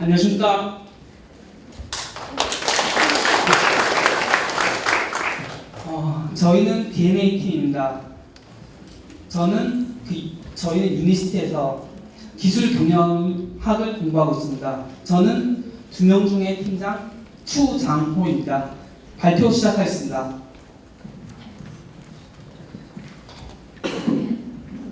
안녕하십니까. 저희는 DNA 팀입니다. 저희는 유니시티에서 기술 경영학을 공부하고 있습니다. 저는 2명 중에 팀장 추장호입니다. 발표 시작하겠습니다.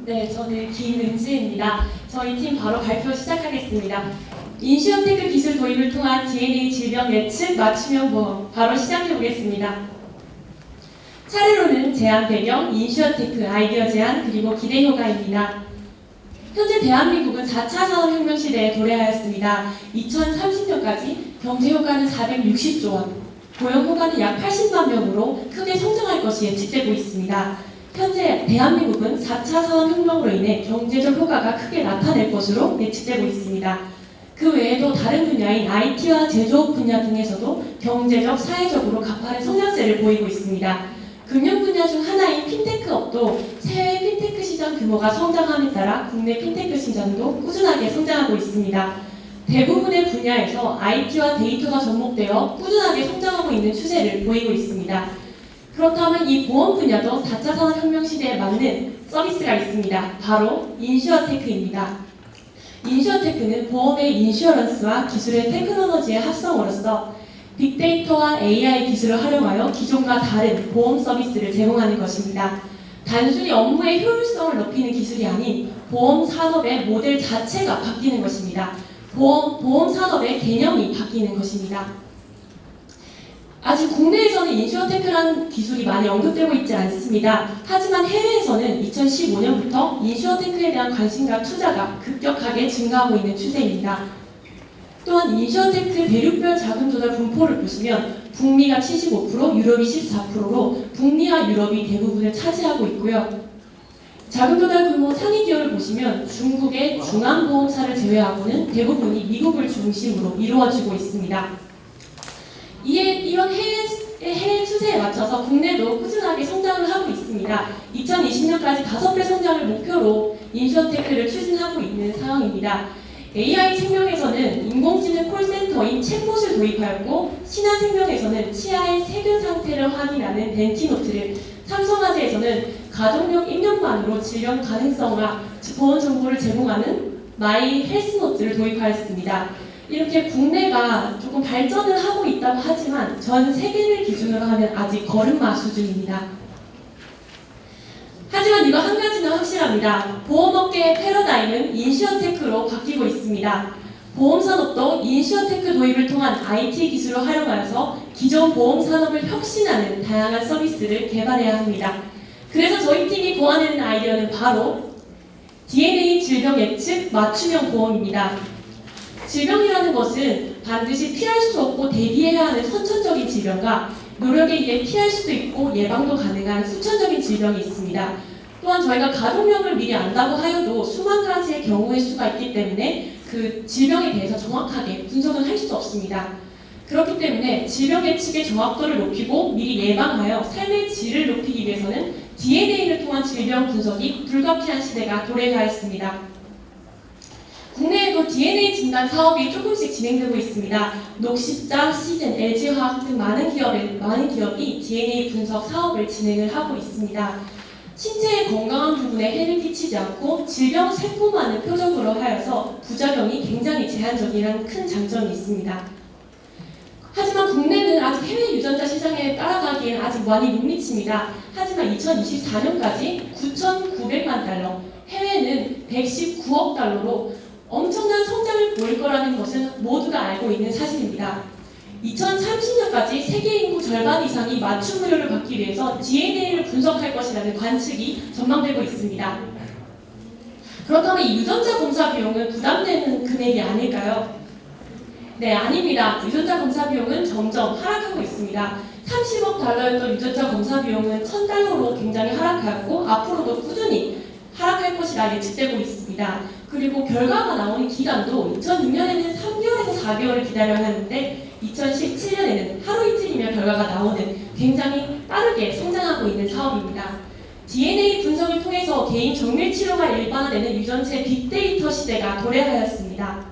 네, 저는 김은지입니다. 저희 팀 바로 발표 시작하겠습니다. 인슈어테크 기술 도입을 통한 DNA 질병 예측 맞춤형 보험 바로 시작해 보겠습니다. 차례로는 제안 배경, 인슈어테크 아이디어 제안, 그리고 기대 효과입니다. 현재 대한민국은 4차 산업혁명 시대에 도래하였습니다. 2030년까지 경제 효과는 460조 원, 고용 효과는 약 80만 명으로 크게 성장할 것이 예측되고 있습니다. 현재 대한민국은 4차 산업혁명으로 인해 경제적 효과가 크게 나타날 것으로 예측되고 있습니다. 그 외에도 다른 분야인 IT와 제조업 분야 등에서도 경제적, 사회적으로 가파른 성장세를 보이고 있습니다. 금융 분야 중 하나인 핀테크 업도 해외 핀테크 시장 규모가 성장함에 따라 국내 핀테크 시장도 꾸준하게 성장하고 있습니다. 대부분의 분야에서 IT와 데이터가 접목되어 꾸준하게 성장하고 있는 추세를 보이고 있습니다. 그렇다면 이 보험 분야도 4차 산업혁명 시대에 맞는 서비스가 있습니다. 바로 인슈어테크입니다. 인슈어테크는 보험의 인슈어런스와 기술의 테크놀로지의 합성으로서 빅데이터와 AI 기술을 활용하여 기존과 다른 보험 서비스를 제공하는 것입니다. 단순히 업무의 효율성을 높이는 기술이 아닌 보험 산업의 모델 자체가 바뀌는 것입니다. 보험 산업의 개념이 바뀌는 것입니다. 아직 국내에서는 인슈어테크라는 기술이 많이 언급되고 있지 않습니다. 하지만 해외에서는 2015년부터 인슈어테크에 대한 관심과 투자가 급격하게 증가하고 있는 추세입니다. 또한 인슈어테크 대륙별 자금 조달 분포를 보시면 북미가 75%, 유럽이 14%로 북미와 유럽이 대부분을 차지하고 있고요. 자금 조달 규모 상위 기업을 보시면 중국의 중앙보험사를 제외하고는 대부분이 미국을 중심으로 이루어지고 있습니다. 이런 해외 추세에 맞춰서 국내도 꾸준하게 성장을 하고 있습니다. 2020년까지 5배 성장을 목표로 인슈어테크를 추진하고 있는 상황입니다. AI생명에서는 인공지능 콜센터인 챗봇을 도입하였고, 신한생명에서는 치아의 세균 상태를 확인하는 덴티노트를, 삼성화재에서는 가족력 입력만으로 질병 가능성과 보험 정보를 제공하는 마이 헬스노트를 도입하였습니다. 이렇게 국내가 조금 발전을 하고 있다고 하지만 전 세계를 기준으로 하면 아직 걸음마 수준입니다. 하지만 이거 한 가지는 확실합니다. 보험업계의 패러다임은 인슈어테크로 바뀌고 있습니다. 보험산업도 인슈어테크 도입을 통한 IT 기술을 활용하여서 기존 보험산업을 혁신하는 다양한 서비스를 개발해야 합니다. 그래서 저희 팀이 고안해낸 아이디어는 바로 DNA 질병 예측 맞춤형 보험입니다. 질병이라는 것은 반드시 피할 수 없고 대비해야 하는 선천적인 질병과 노력에 의해 피할 수도 있고 예방도 가능한 후천적인 질병이 있습니다. 또한 저희가 가족력을 미리 안다고 하여도 수만 가지의 경우의 수가 있기 때문에 그 질병에 대해서 정확하게 분석을 할 수 없습니다. 그렇기 때문에 질병 예측의 정확도를 높이고 미리 예방하여 삶의 질을 높이기 위해서는 DNA를 통한 질병 분석이 불가피한 시대가 도래하였습니다. 국내에도 DNA 진단 사업이 조금씩 진행되고 있습니다. 녹십자, 시즌, LG화학 등 많은 기업이 DNA 분석 사업을 진행을 하고 있습니다. 신체의 건강한 부분에 해를 끼치지 않고 질병 세포만을 표적으로 하여서 부작용이 굉장히 제한적이라는 큰 장점이 있습니다. 하지만 국내는 아직 해외 유전자 시장에 따라가기엔 아직 많이 못 미칩니다. 하지만 2024년까지 9,900만 달러, 해외는 119억 달러로 엄청난 성장을 보일 거라는 것은 모두가 알고 있는 사실입니다. 2030년까지 세계 인구 절반 이상이 맞춤 의료를 받기 위해서 DNA를 분석할 것이라는 관측이 전망되고 있습니다. 그렇다면 이 유전자 검사 비용은 부담되는 금액이 아닐까요? 네, 아닙니다. 유전자 검사 비용은 점점 하락하고 있습니다. 30억 달러였던 유전자 검사 비용은 1,000달러로 굉장히 하락하였고 앞으로도 꾸준히 하락할 것이라 예측되고 있습니다. 그리고 결과가 나오는 기간도 2006년에는 3개월에서 4개월을 기다려야 하는데 2017년에는 하루 이틀이면 결과가 나오는 굉장히 빠르게 성장하고 있는 사업입니다. DNA 분석을 통해서 개인 정밀 치료가 일반화되는 유전체 빅데이터 시대가 도래하였습니다.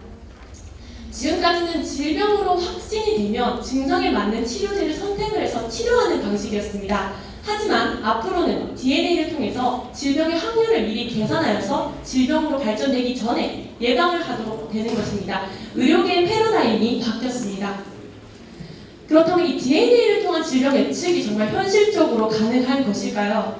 지금까지는 질병으로 확진이 되면 증상에 맞는 치료제를 선택을 해서 치료하는 방식이었습니다. 하지만 앞으로는 DNA를 통해서 질병의 확률을 미리 계산하여서 질병으로 발전되기 전에 예방을 하도록 되는 것입니다. 의료계의 패러다임이 바뀌었습니다. 그렇다면 이 DNA를 통한 질병 예측이 정말 현실적으로 가능한 것일까요?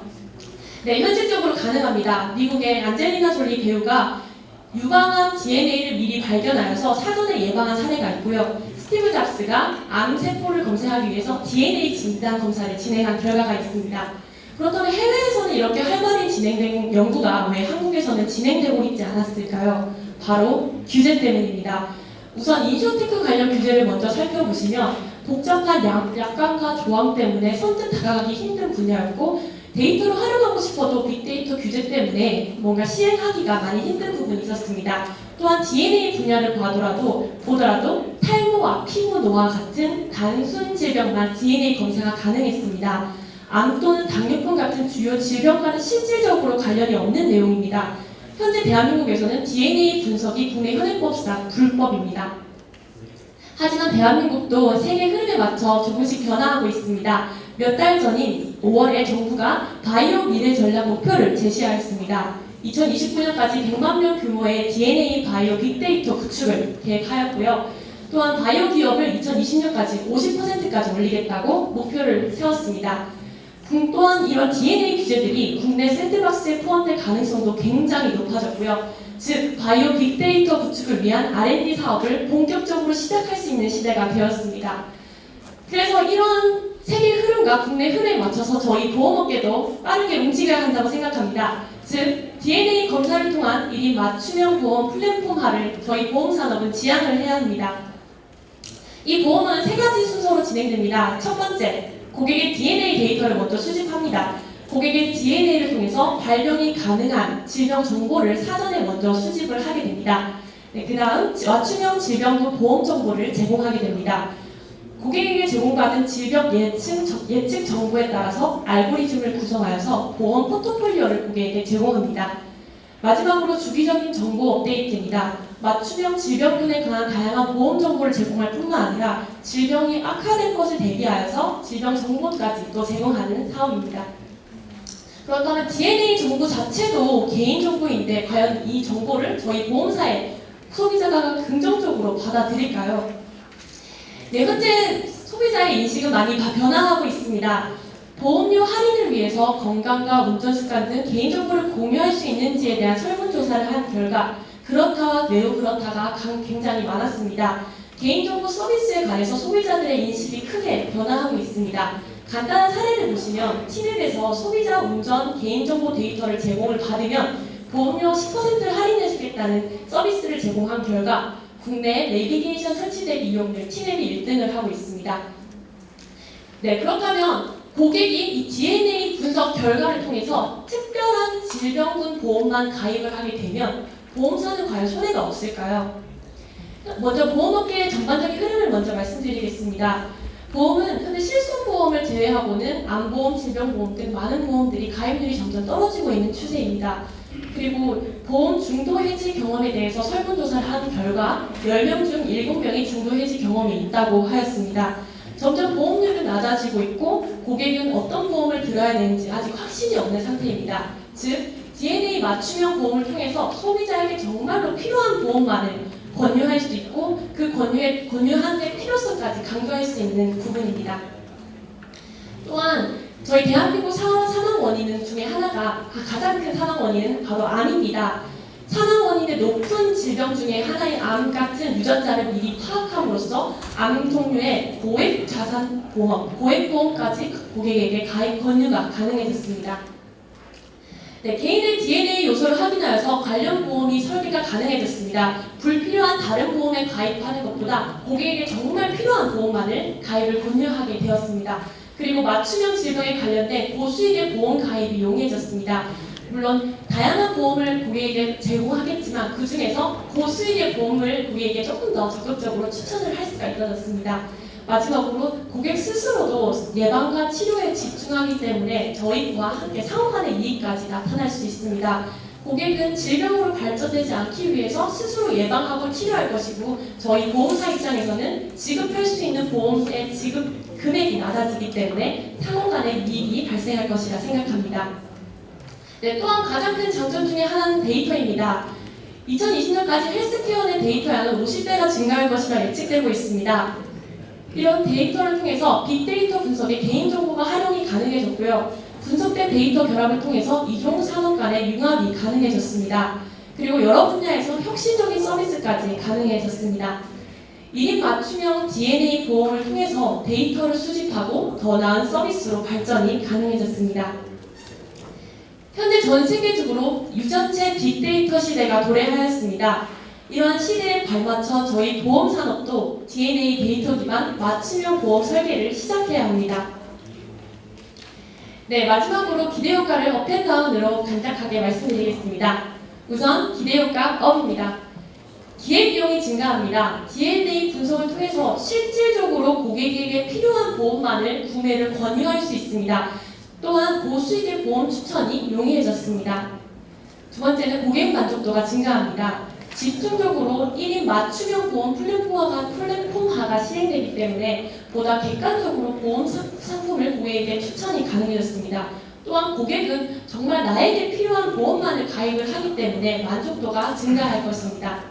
네, 현실적으로 가능합니다. 미국의 안젤리나 졸리 배우가 유방암 DNA를 미리 발견하여서 사전에 예방한 사례가 있고요. 스티브 잡스가 암세포를 검사하기 위해서 DNA 진단 검사를 진행한 결과가 있습니다. 그렇다면 해외에서는 이렇게 활발히 진행된 연구가 왜 한국에서는 진행되고 있지 않았을까요? 바로 규제 때문입니다. 우선 인슈어테크 관련 규제를 먼저 살펴보시면 복잡한 약관과 조항 때문에 선뜻 다가가기 힘든 분야였고 데이터로 활용하고 싶어도 빅데이터 규제 때문에 뭔가 시행하기가 많이 힘든 부분이 있었습니다. 또한 DNA 분야를 보더라도 탈모와 피부 노화 같은 단순 질병만 DNA 검사가 가능했습니다. 암 또는 당뇨병 같은 주요 질병과는 실질적으로 관련이 없는 내용입니다. 현재 대한민국에서는 DNA 분석이 국내 현행법상 불법입니다. 하지만 대한민국도 세계 흐름에 맞춰 조금씩 변화하고 있습니다. 몇 달 전인 5월에 정부가 바이오 미래 전략 목표를 제시하였습니다. 2029년까지 100만 명 규모의 DNA 바이오 빅데이터 구축을 계획하였고요. 또한 바이오 기업을 2020년까지 50%까지 올리겠다고 목표를 세웠습니다. 또한 이런 DNA 규제들이 국내 샌드박스에 포함될 가능성도 굉장히 높아졌고요. 즉, 바이오 빅데이터 구축을 위한 R&D 사업을 본격적으로 시작할 수 있는 시대가 되었습니다. 그래서 이런 세계 흐름과 국내 흐름에 맞춰서 저희 보험업계도 빠르게 움직여야 한다고 생각합니다. 즉, DNA 검사를 통한 1인 맞춤형 보험 플랫폼화를 저희 보험산업은 지향을 해야 합니다. 이 보험은 3가지 순서로 진행됩니다. 첫 번째, 고객의 DNA 데이터를 먼저 수집합니다. 고객의 DNA를 통해서 발병이 가능한 질병 정보를 사전에 먼저 수집을 하게 됩니다. 네, 그 다음 맞춤형 질병 보험 정보를 제공하게 됩니다. 고객에게 제공받은 질병 예측 정보에 따라서 알고리즘을 구성하여서 보험 포트폴리오를 고객에게 제공합니다. 마지막으로 주기적인 정보 업데이트입니다. 맞춤형 질병군에 관한 다양한 보험 정보를 제공할 뿐만 아니라 질병이 악화된 것을 대비하여서 질병 정보까지 또 제공하는 사업입니다. 그렇다면 DNA 정보 자체도 개인 정보인데 과연 이 정보를 저희 보험사에 소비자가 긍정적으로 받아들일까요? 네, 현재 소비자의 인식은 많이 변화하고 있습니다. 보험료 할인을 위해서 건강과 운전습관 등 개인정보를 공유할 수 있는지에 대한 설문조사를 한 결과 그렇다와 매우 그렇다가 굉장히 많았습니다. 개인정보 서비스에 관해서 소비자들의 인식이 크게 변화하고 있습니다. 간단한 사례를 보시면 티맵에서 소비자 운전 개인정보 데이터를 제공을 받으면 보험료 10%를 할인해주겠다는 서비스를 제공한 결과 국내 내비게이션 설치대 이용률 티맵이 1등을 하고 있습니다. 네, 그렇다면 고객이 이 DNA 분석 결과를 통해서 특별한 질병군 보험만 가입을 하게 되면 보험사는 과연 손해가 없을까요? 먼저 보험업계의 전반적인 흐름을 먼저 말씀드리겠습니다. 보험은 현재 실손보험을 제외하고는 암보험, 질병보험 등 많은 보험들이 가입률이 점점 떨어지고 있는 추세입니다. 그리고 보험 중도 해지 경험에 대해서 설문조사를 한 결과 10명 중 7명이 중도 해지 경험이 있다고 하였습니다. 점점 보험료는 낮아지고 있고 고객은 어떤 보험을 들어야 되는지 아직 확신이 없는 상태입니다. 즉, DNA 맞춤형 보험을 통해서 소비자에게 정말로 필요한 보험만을 권유할 수 있고 그 권유한 데 필요성까지 강조할 수 있는 부분입니다. 또한 저희 대한민국 사망 원인 중에 하나가 가장 큰 사망 원인은 바로 암입니다. 사망 원인의 높은 질병 중에 하나인 암 같은 유전자를 미리 파악함으로써 암 종류의 고액 자산 보험, 고액 보험까지 고객에게 가입 권유가 가능해졌습니다. 네, 개인의 DNA 요소를 확인하여서 관련 보험이 설계가 가능해졌습니다. 불필요한 다른 보험에 가입하는 것보다 고객에게 정말 필요한 보험만을 가입을 권유하게 되었습니다. 그리고 맞춤형 질병에 관련된 고수익의 보험 가입이 용이해졌습니다. 물론 다양한 보험을 고객에게 제공하겠지만 그 중에서 고수익의 보험을 고객에게 조금 더 적극적으로 추천을 할 수가 있어졌습니다. 마지막으로 고객 스스로도 예방과 치료에 집중하기 때문에 저희와 함께 상호 간의 이익까지 나타날 수 있습니다. 고객은 질병으로 발전되지 않기 위해서 스스로 예방하고 치료할 것이고 저희 보험사 입장에서는 지급할 수 있는 보험의 지급 금액이 낮아지기 때문에 상호 간의 이익이 발생할 것이라 생각합니다. 네, 또한 가장 큰 장점 중에 하나는 데이터입니다. 2020년까지 헬스케어 내 데이터 양은 50배가 증가할 것이라 예측되고 있습니다. 이런 데이터를 통해서 빅데이터 분석에 개인정보가 활용이 가능해졌고요. 분석된 데이터 결합을 통해서 이종 산업 간의 융합이 가능해졌습니다. 그리고 여러 분야에서 혁신적인 서비스까지 가능해졌습니다. 1인 맞춤형 DNA 보험을 통해서 데이터를 수집하고 더 나은 서비스로 발전이 가능해졌습니다. 현재 전 세계적으로 유전체 빅데이터 시대가 도래하였습니다. 이러한 시대에 발맞춰 저희 보험 산업도 DNA 데이터 기반 맞춤형 보험 설계를 시작해야 합니다. 네, 마지막으로 기대효과를 업앤다운으로 간략하게 말씀드리겠습니다. 우선 기대효과 업입니다. 기회비용이 증가합니다. DNA 분석을 통해서 실질적으로 고객에게 필요한 보험만을 구매를 권유할 수 있습니다. 또한 고수익의 보험 추천이 용이해졌습니다. 두 번째는 고객 만족도가 증가합니다. 집중적으로 1인 맞춤형 보험 플랫폼화가 시행되기 때문에 보다 객관적으로 보험 상품을 고객에게 추천이 가능해졌습니다. 또한 고객은 정말 나에게 필요한 보험만을 가입을 하기 때문에 만족도가 증가할 것입니다.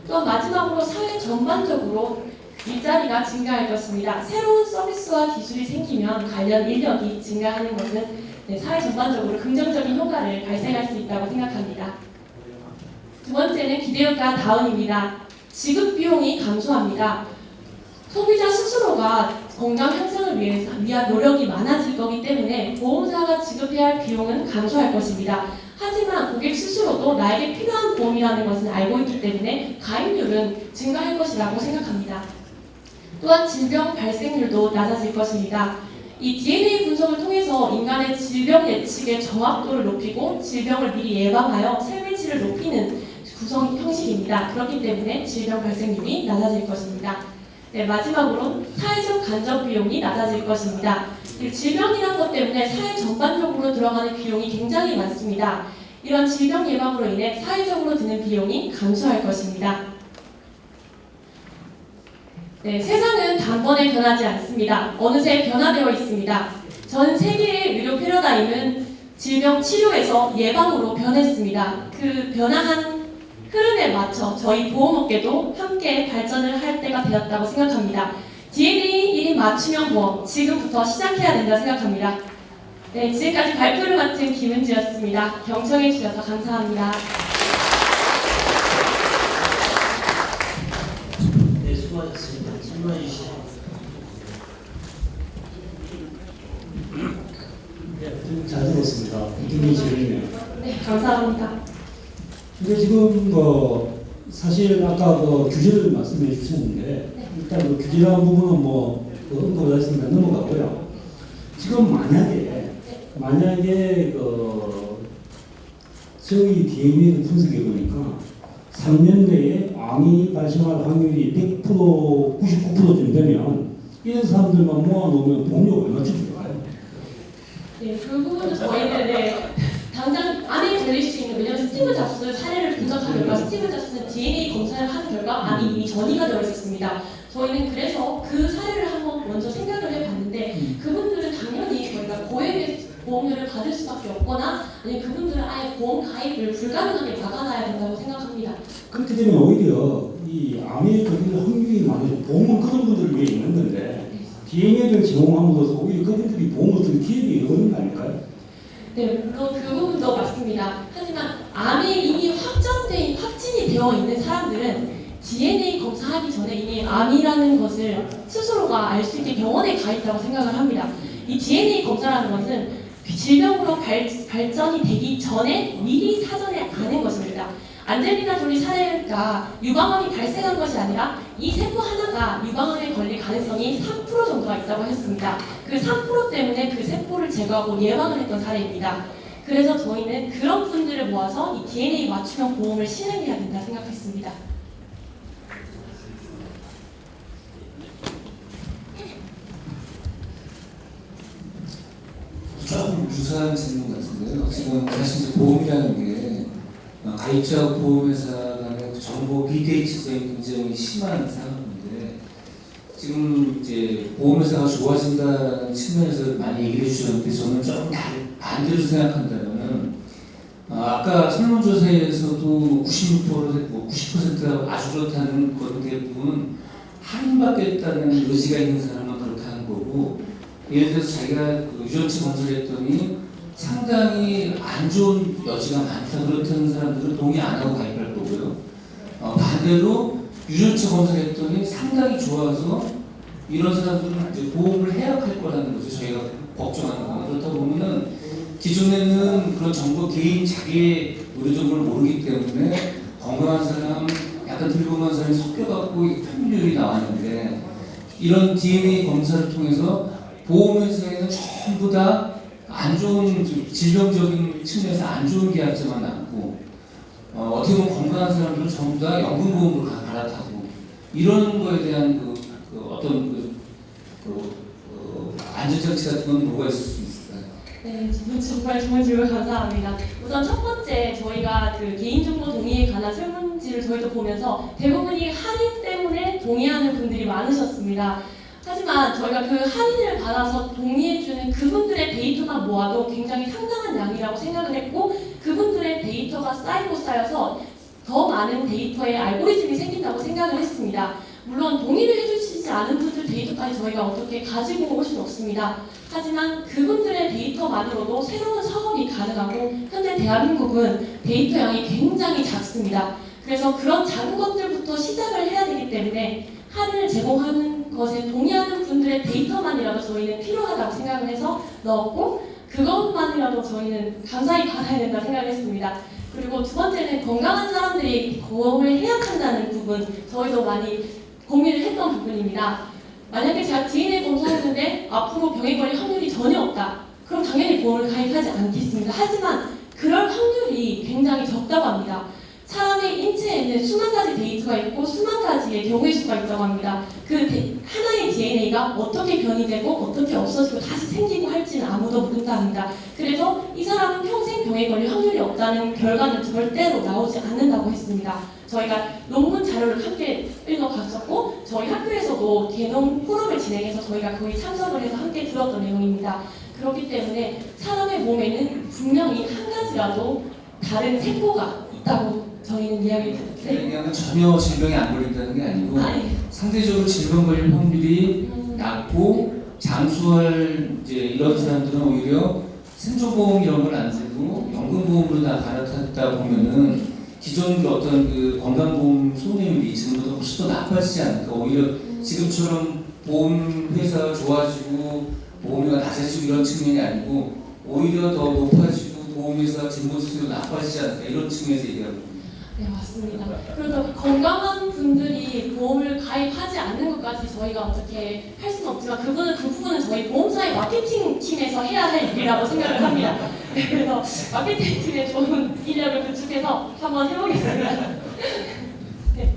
또한 마지막으로 사회 전반적으로 일자리가 증가할 것입니다. 새로운 서비스와 기술이 생기면 관련 인력이 증가하는 것은 사회 전반적으로 긍정적인 효과를 발생할 수 있다고 생각합니다. 두 번째는 기대효과 다운입니다. 지급 비용이 감소합니다. 소비자 스스로가 건강 향상을 위한 노력이 많아질 거기 때문에 보험사가 지급해야 할 비용은 감소할 것입니다. 하지만 고객 스스로도 나에게 필요한 보험이라는 것을 알고 있기 때문에 가입률은 증가할 것이라고 생각합니다. 또한 질병 발생률도 낮아질 것입니다. 이 DNA 분석을 통해서 인간의 질병 예측의 정확도를 높이고 질병을 미리 예방하여 생명치를 높이는 구성 형식입니다. 그렇기 때문에 질병 발생률이 낮아질 것입니다. 네, 마지막으로 사회적 간접 비용이 낮아질 것입니다. 질병이라는 것 때문에 사회 전반적으로 들어가는 비용이 굉장히 많습니다. 이런 질병 예방으로 인해 사회적으로 드는 비용이 감소할 것입니다. 네, 세상은 단번에 변하지 않습니다. 어느새 변화되어 있습니다. 전 세계의 의료 패러다임은 질병 치료에서 예방으로 변했습니다. 그 변화한 흐름에 맞춰 저희 보험업계도 함께 발전을 할 때가 되었다고 생각합니다. DNA 1인 맞춤형 보험 지금부터 시작해야 된다 생각합니다. 네, 지금까지 발표를 맡은 김은지였습니다. 경청해 주셔서 감사합니다. 네, 수고하셨습니다. 질문해 주시죠. 네, 잘 들었습니다. 굉장히 재밌네요. 네, 감사합니다. 근데 지금 사실 아까 규제를 말씀해 주셨는데 일단 규제라는 부분은 언급을 했으니까 넘어가고요. 지금 만약에 저희 DNA를 분석해 보니까 3년 내에 암이 발생할 확률이 100%, 99%쯤 되면 이런 사람들만 모아놓으면 보험료가 얼마쯤 들어가요? 네, 그 부분은 저희는 당장 암에 걸릴 수 있는, 왜냐하면 스티브 잡스 사례를 분석한 결과 스티브 잡스는 DNA 검사를 한 결과 암이 이미 전이가 되어 있었습니다. 저희는 그래서 그 사례를 한번 먼저 생각을 해봤는데 그분들은 당연히 저희가 고액의 보험료를 받을 수밖에 없거나 아니면 그분들은 아예 보험 가입을 불가능하게 막아놔야 된다고 생각합니다. 그렇게 되면 오히려 이 암에 걸릴 확률이 많아서 보험은 그런 분들을 위해 있는 건데 DNA를 제공함으로써 오히려 그분들이 보험을 쓰는 기회를 잃어버리는 거 아닐까요? 네, 물론 그 부분도 맞습니다. 하지만 암에 이미 확진이 되어 있는 사람들은 DNA 검사하기 전에 이미 암이라는 것을 스스로가 알 수 있게 병원에 가 있다고 생각을 합니다. 이 DNA 검사라는 것은 질병으로 발전이 되기 전에 미리 사전에 아는 것입니다. 안젤리나 졸리 사례가 유방암이 발생한 것이 아니라 이 세포 하나가 유방암에 걸릴 가능성이 3% 정도가 있다고 했습니다. 그 3% 때문에 그 세포를 제거하고 예방을 했던 사례입니다. 그래서 저희는 그런 분들을 모아서 이 DNA 맞춤형 보험을 실행해야 된다 생각했습니다. 조금 유사한 질문 같은데요. 지금 사실 이제 보험이라는 게 가입자 보험회사 간의 정보 빅데이터성이 굉장히 심한 상황인데 지금 이제 보험회사가 좋아진다는 측면에서 많이 얘기해 주셨는데 저는 조금 반대로 생각한다면은 아까 설문조사에서도 90%가 아주 그렇다는 건 대부분 할인받겠다는 의지가 있는 사람은 그렇게 하는 거고 예를 들어서 자기가 그 유전체 검사를 했더니 상당히 안 좋은 여지가 많다 그렇다는 사람들은 동의 안 하고 가입할 거고요. 반대로 유전체 검사를 했더니 상당히 좋아서 이런 사람들은 이제 보험을 해약할 거라는 거죠. 저희가 걱정하는 거. 그렇다 보면은 기존에는 그런 정보 개인 자기의 의료 정보를 모르기 때문에 건강한 사람, 약간 들고만 사람이 섞여갖고 편밀률이 나왔는데 이런 DNA 검사를 통해서 보험회사에는 전부 다 안 좋은 질병적인 측면에서 안 좋은 계약자만 남고 어떻게 보면 건강한 사람들은 전부 다 연금보험으로 갈아타고 이런 거에 대한 어떤 안전장치 같은 건 뭐가 있을 수 있을까요? 네, 정말 좋은 질문 감사합니다. 우선 첫 번째 저희가 그 개인정보 동의에 관한 설문지를 저희도 보면서 대부분이 할인 때문에 동의하는 분들이 많으셨습니다. 하지만 저희가 그 할인을 받아서 동의해주는 그분들의 데이터만 모아도 굉장히 상당한 양이라고 생각을 했고 그분들의 데이터가 쌓이고 쌓여서 더 많은 데이터의 알고리즘이 생긴다고 생각을 했습니다. 물론 동의를 해주시지 않은 분들 데이터까지 저희가 어떻게 가지고 올 수는 없습니다. 하지만 그분들의 데이터만으로도 새로운 사업이 가능하고 현재 대한민국은 데이터 양이 굉장히 작습니다. 그래서 그런 작은 것들부터 시작을 해야 되기 때문에 할인을 제공하는 것에 동의하는 분들의 데이터만이라도 저희는 필요하다고 생각을 해서 넣었고 그것만이라도 저희는 감사히 받아야 된다고 생각했습니다. 그리고 두 번째는 건강한 사람들이 보험을 해약한다는 부분 저희도 많이 고민을 했던 부분입니다. 만약에 제가 DNA 검사했는데 앞으로 병에 걸릴 확률이 전혀 없다. 그럼 당연히 보험을 가입하지 않겠습니다. 하지만 그럴 확률이 굉장히 적다고 합니다. 사람의 인체에는 수만 가지 데이터가 있고 수만 가지의 경우의 수가 있다고 합니다. 그 하나의 DNA가 어떻게 변이되고 어떻게 없어지고 다시 생기고 할지는 아무도 모른답니다. 그래서 이 사람은 평생 병에 걸릴 확률이 없다는 결과는 절대로 나오지 않는다고 했습니다. 저희가 논문 자료를 함께 읽어봤었고 저희 학교에서도 개념 포럼을 진행해서 저희가 거의 참석을 해서 함께 들었던 내용입니다. 그렇기 때문에 사람의 몸에는 분명히 한 가지라도 다른 세포가 있다고 저희는 이야기를 드렸는데 그냥 전혀 질병이 안 걸린다는 게 아니고 상대적으로 질병 걸릴 확률이 낮고 장수할 이제 이런 사람들은 오히려 생존보험 이런 걸 안 들고 연금보험으로 다 갈아탔다 보면은 기존 어떤 그 건강보험 손해율이 지금보다 훨씬 더 나빠지지 않을까. 오히려 지금처럼 보험회사가 좋아지고 보험료가 낮아지고 이런 측면이 아니고 오히려 더 높아지고 보험회사 진보수수료 나빠지지 않을까 이런 측면에서 얘기하고. 네, 맞습니다. 그래서 건강한 분들이 보험을 가입하지 않는 것까지 저희가 어떻게 할 수는 없지만 그 부분은 저희 보험사의 마케팅 팀에서 해야 할 일이라고 생각을 합니다. 네, 그래서 마케팅 팀의 좋은 인력을 구축해서 한번 해보겠습니다. 네.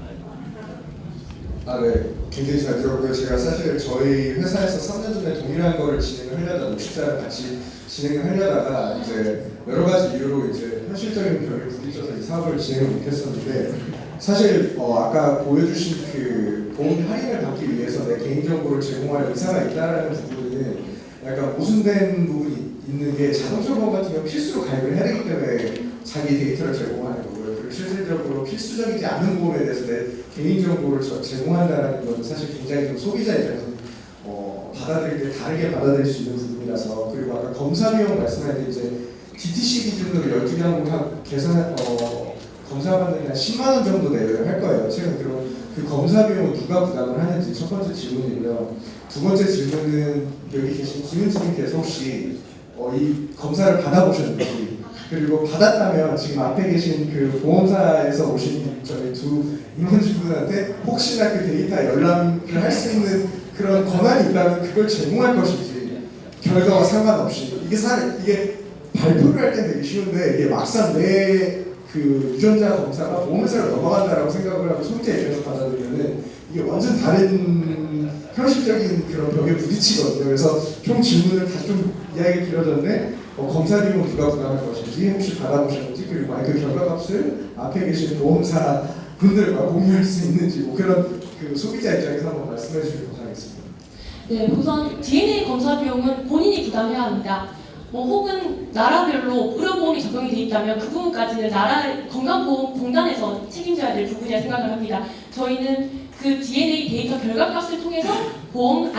네. 굉장히 잘 들었고요. 제가 사실 저희 회사에서 3년 전에 동일한 거를 진행을 하려다 식사를 같이 진행을 하려다가 이제 여러 가지 이유로 이제 현실적인 벽에 부딪혀서 이 사업을 진행을 못했었는데 사실 아까 보여주신 그 보험 할인을 받기 위해서 내 개인정보를 제공할 의사가 있다라는 부분은 약간 모순된 부분이 있는 게 자동차 보험 같은 경우 필수로 가입을 해야 되기 때문에 자기 데이터를 제공하는 거고요. 그리고 실질적으로 필수적이지 않은 보험에 대해서 내 개인정보를 제공한다는 건 사실 굉장히 좀 소비자 입장에서 받아들일 때 다르게 받아들일 수 있는 부분이라서 그리고 아까 검사 비용 말씀할 때 이제 DTC 기준으로 12개 항목 계산 검사 받는 한 10만 원 정도 내외를 할 거예요. 최근 들어온 그 검사 비용을 누가 부담을 하는지 첫 번째 질문이고요. 두 번째 질문은 여기 계신 김은지님께서 혹시 이 검사를 받아보셨는지 그리고 받았다면 지금 앞에 계신 그 보험사에서 오신 저희 두 임원진분한테 혹시나 그 데이터 열람을 할 수 있는 그런 권한이 있다면 그걸 제공할 것인지 결과와 상관없이 이게 발표를 할 때 되게 쉬운데 이게 막상 내 그 유전자 검사가 보험회사로 넘어간다라고 생각을 하고 소비자 입장에서 받아들이면은 이게 완전 다른 현실적인 그런 벽에 부딪히거든요. 그래서 총 질문을 다 좀 이야기 길어졌는데 검사 비용 누가 부담할 것인지 혹시 받아보셨는지 그리고 만약 그 결과값을 앞에 계신 보험사 분들과 공유할 수 있는지 뭐 그런 그 소비자 입장에서 한번 말씀해 주시면 감사하겠습니다. 네, 우선 DNA 검사 비용은 본인이 부담해야 합니다. 뭐 혹은 나라별로 의료보험이 적용이 돼 있다면 그 부분까지는 나라 건강보험공단에서 책임져야 될 부분이라 생각을 합니다. 저희는 그 DNA 데이터 결과값을 통해서 보험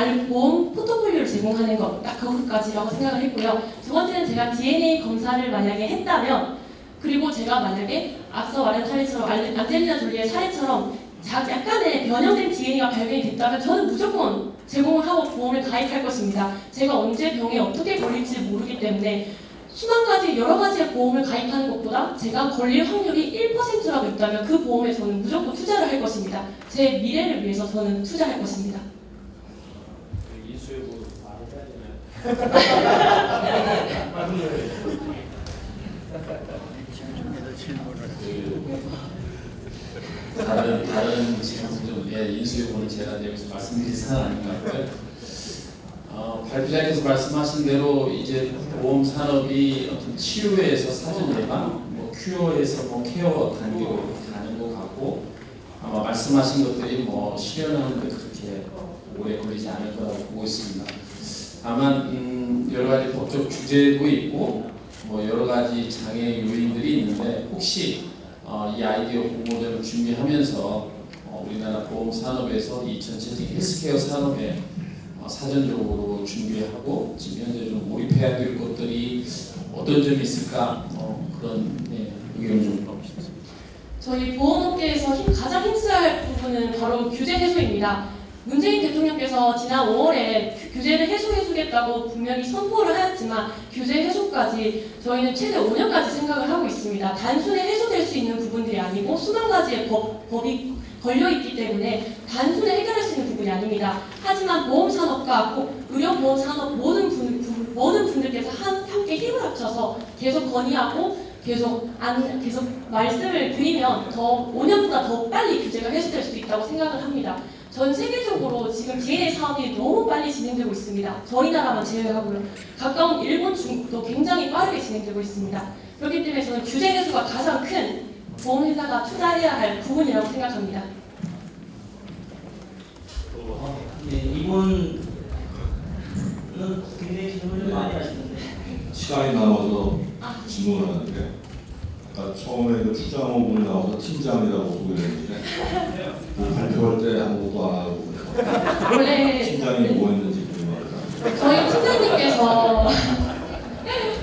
포트폴리오를 제공하는 것, 딱 거기까지라고 생각을 했고요. 두 번째는 제가 DNA 검사를 만약에 했다면, 그리고 제가 만약에 앞서 말한 사례처럼 안젤리나 졸리의 사례처럼 약간의 변형된 DNA가 발견이 됐다면 저는 무조건 제공을 하고 보험을 가입할 것입니다. 제가 언제 병에 어떻게 걸릴지 모르기 때문에 수만 가지 여러 가지의 보험을 가입하는 것보다 제가 걸릴 확률이 1%라도 있다면 그 보험에 저는 무조건 투자를 할 것입니다. 제 미래를 위해서 저는 투자할 것입니다. 인수해보고 말을 해야 되나요? 다른 질문 인수해보는 제가 여기서 말씀드릴 사안 아닌 것 같고요. 발표자께서 말씀하신 대로 이제 보험 산업이 어떤 치료에서 사전 예방, 뭐 큐어에서 뭐 케어 단계로 가는 것 같고 아마 말씀하신 것들이 뭐 실현하는데 그렇게 오래 걸리지 않을 거라고 보고 있습니다. 다만 여러 가지 법적 규제도 있고 뭐 여러 가지 장애 요인들이 있는데 혹시 이 아이디어 공모전을 준비하면서 우리나라 보험 산업에서 이 전체적인 헬스케어 산업에 사전적으로 준비하고 지금 현재 좀 몰입해야 될 것들이 어떤 점이 있을까 그런 의견을 좀 물어보겠습니다. 저희 보험업계에서 가장 힘써야 할 부분은 바로 규제 해소입니다. 문재인 대통령께서 지난 5월에 규제를 해소해주겠다고 분명히 선포를 하였지만 규제 해소까지 저희는 최대 5년까지 생각을 하고 있습니다. 단순히 해소될 수 있는 부분들이 아니고 수만 가지의 법이 걸려있기 때문에 단순히 해결할 수 있는 부분이 아닙니다. 하지만 보험산업과 의료보험산업 모든 분들께서 함께 힘을 합쳐서 계속 건의하고 계속 말씀을 드리면 5년보다 더 빨리 규제가 해소될 수 있다고 생각을 합니다. 전 세계적으로 지금 DNA 사업이 너무 빨리 진행되고 있습니다. 저희 나라만 제외하고요. 가까운 일본, 중국도 굉장히 빠르게 진행되고 있습니다. 그렇기 때문에 저는 규제 해소가 가장 큰 보험회사가 투자해야 할 부분이라고 생각합니다. 네, 이분은 굉장히 질문을 많이 하시는데 시간이 남아서 질문을 하는데 아까 처음에 그 추장호분이 나와서 팀장이라고 소개를 했는데 뭐 발표할 때 아무것도 안 하고 원래 팀장이 뭐 했는지 궁금합니다.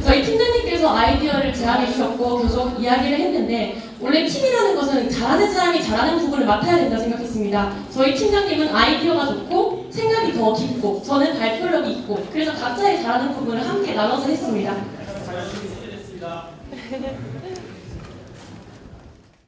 저희 팀장님께서 아이디어를 제안해 주셨고 계속 이야기를 했는데 원래 팀이라는 것은 잘하는 사람이 잘하는 부분을 맡아야 된다 생각했습니다. 저희 팀장님은 아이디어가 좋고 생각이 더 깊고 저는 발표력이 있고 그래서 각자의 잘하는 부분을 함께 나눠서 했습니다. 잘 준비됐습니다.